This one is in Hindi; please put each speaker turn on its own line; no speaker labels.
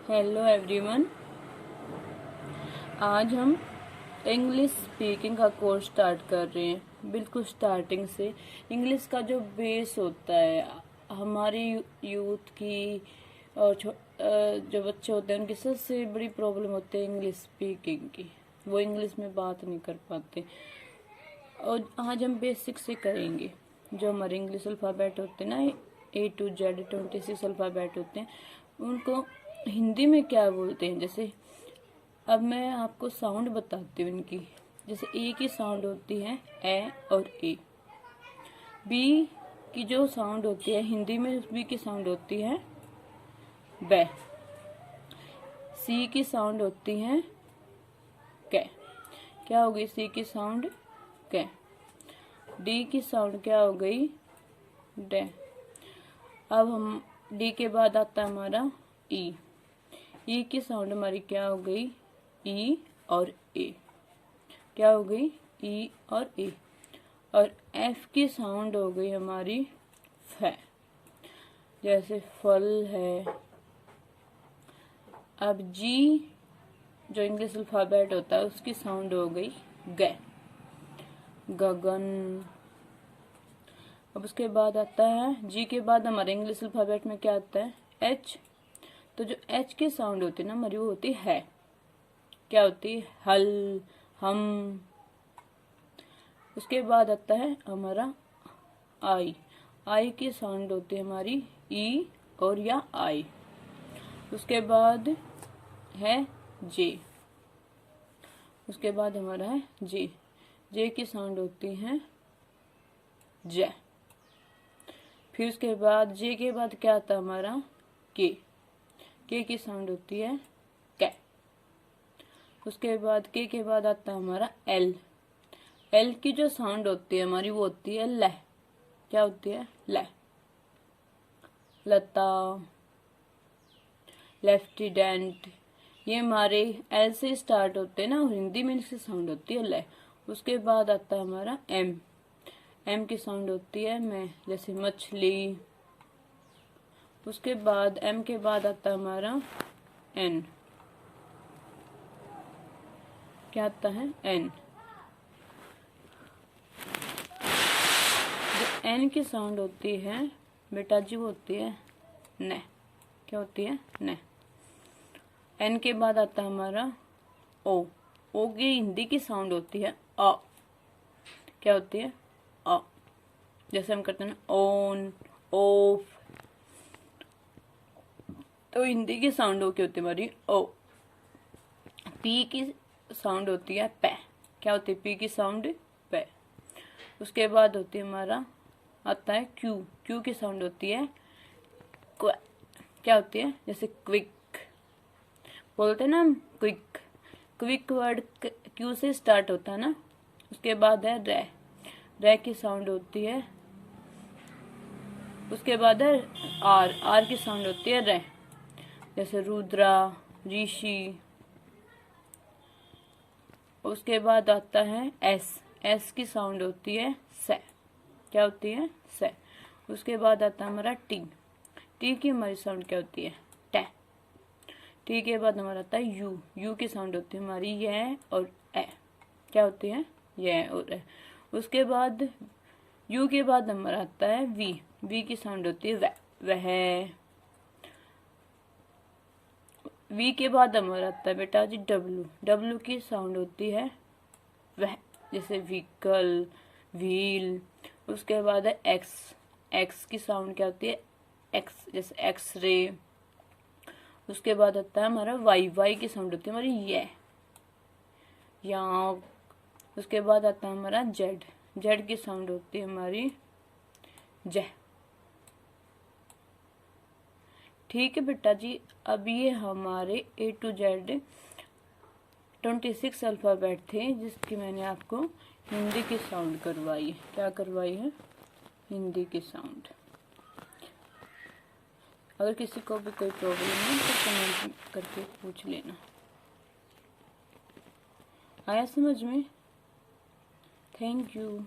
Hello everyone. आज हम इंग्लिश स्पीकिंग का कोर्स स्टार्ट कर रहे हैं। बिल्कुल स्टार्टिंग से इंग्लिश का जो बेस होता है हमारी यूथ की और जो बच्चे होते हैं उनकी सबसे बड़ी प्रॉब्लम होती है इंग्लिश स्पीकिंग की। वो इंग्लिश में बात नहीं कर पाते। और आज हम बेसिक से करेंगे। जो हमारे इंग्लिश अल्फ़ाबेट होते हैं ना, A to Z 26 अल्फ़ाबेट होते हैं, उनको हिंदी में क्या बोलते हैं। जैसे अब मैं आपको साउंड बताती हूँ इनकी। जैसे ए की साउंड होती है ए और ए। बी की जो साउंड होती है हिंदी में, बी की साउंड होती है बै। सी की साउंड होती है कै। क्या हो गई सी की साउंड? कै। डी की साउंड क्या हो गई? डे। अब हम डी के बाद आता है हमारा ई। ई की साउंड हमारी क्या हो गई? ई और ए। क्या हो गई? ई और ए। और एफ की साउंड हो गई हमारी फै। जैसे फल है। अब जी जो इंग्लिश अल्फाबेट होता है उसकी साउंड हो गई ग। गगन। अब उसके बाद आता है जी के बाद हमारे इंग्लिश अल्फाबेट में क्या आता है? एच। तो जो एच की साउंड होती है ना हमारी, वो होती है। क्या होती है? हल, हम। उसके बाद आता है हमारा आई। आई की साउंड होती है हमारी ई और या आई। उसके बाद है जे। उसके बाद हमारा है जे। जे की साउंड होती है जय। फिर उसके बाद जे के बाद क्या आता है हमारा? के। के की साउंड होती है कै। उसके बाद के बाद आता है हमारा एल। एल की जो साउंड होती है हमारी, वो होती है लह। क्या होती है? लह। लता, लेफ्टिनेंट, ये हमारे एल से स्टार्ट होते हैं ना, हिंदी में इसकी साउंड होती है लह। उसके बाद आता है हमारा एम। एम की साउंड होती है मैं। जैसे मछली। उसके बाद एम के बाद आता है हमारा एन। क्या आता है? एन। जो एन की साउंड होती है बेटा जी, वो होती है न। क्या होती है? न। एन के बाद आता है हमारा ओ। ओ की हिंदी की साउंड होती है अ। क्या होती है? अ। जैसे हम करते हैं ना ऑन, ऑफ, तो हिंदी की साउंड हो क्या होती है हमारी? ओ। पी की साउंड होती है पै। क्या होती है पी की साउंड? पै। उसके बाद होती है हमारा आता है क्यू। क्यू की साउंड होती है क्व। क्या होती है? जैसे क्विक बोलते हैं ना हम, क्विक। क्विक वर्ड क्यू से स्टार्ट होता है ना। उसके बाद है रे। रे की साउंड होती है। उसके बाद है आर। आर की साउंड होती है रे। जैसे रुद्रा, ऋषि। उसके बाद आता है एस। एस की साउंड होती है से। क्या होती है? से। उसके बाद आता है हमारा टी। टी की हमारी साउंड क्या होती है? टे। टी के बाद हमारा आता है यू। यू की साउंड होती है हमारी ये और ए। क्या होती है? ये और ए। उसके बाद यू के बाद हमारा आता है वी। वी की साउंड होती है वह। वी के बाद हमारा आता है बेटा जी डब्लू। डब्लू की साउंड होती है वह। जैसे व्हीकल, व्हील। उसके बाद है एक्स। एक्स की साउंड क्या होती है? एक्स। जैसे एक्सरे। उसके बाद आता है हमारा वाई। वाई की साउंड होती है हमारी ये, यहाँ। उसके बाद आता है हमारा जेड। जेड की साउंड होती है हमारी जय। ठीक है बेटा जी। अब ये हमारे A to Z 26 अल्फ़ाबेट थे जिसकी मैंने आपको हिंदी की साउंड करवाई है। क्या करवाई है? हिंदी की साउंड। अगर किसी को भी कोई प्रॉब्लम है तो कमेंट करके पूछ लेना। आया समझ में? Thank you.